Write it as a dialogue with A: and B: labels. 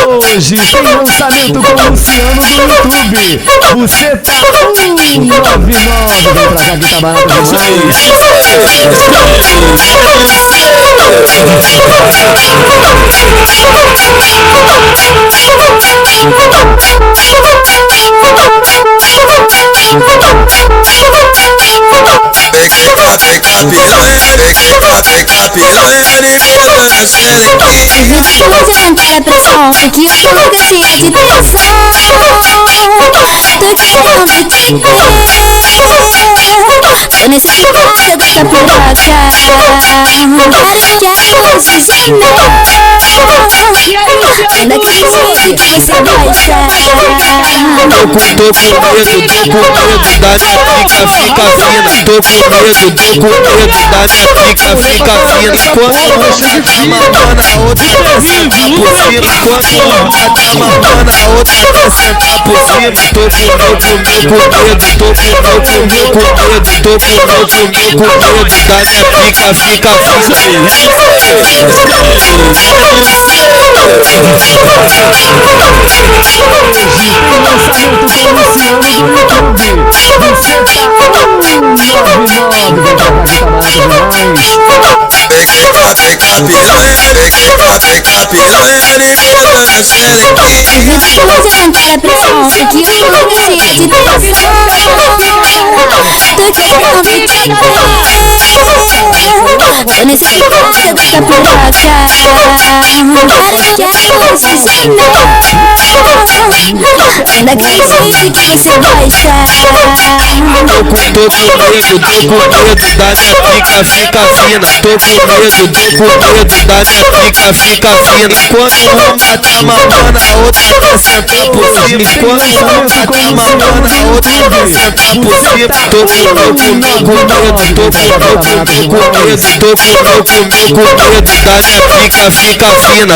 A: Hoje tem lançamento com o Luciano do YouTube. Você tá 199. Vem pra cá que tá barato demais.
B: Vem cá piranha, vem cá piranha, ninguém dança aqui.
C: Hoje não quero pressão, que eu tô louca cheia de tensão. Tô querendo te ter, tô necessitada dessa piroca. Quero se ensinar, daquele jeito que você gosta.
B: Tô com medo da minha pica fica fina. Tô com medo da minha pica fica fina. Enquanto uma tá mamando a outra quer sentar por cima. Enquanto uma tá mamando a outra quer sentar por cima. Tô com medo da minha pica fica
A: Lançamento com o Luciano do YouTube. Você tá 199. Vem pra cá que tá barato demais.
B: Vem cá piranha, vem cá piranha, ninguém dança aqui.
C: Hoje eu não quero pressão, que eu tô louca cheia de tensão. Tô querendo te ter, tô necessitada dessa piroca. Quero se ensinar, daquele jeito que você gosta.
B: Tô com medo da minha pica fica fina. Tô com medo da minha pica fica fina. Enquanto uma tá mamando a outra quer sentar por cima. Enquanto uma tá mamando a outra quer sentar por cima. Tô com medo da minha pica fica fina.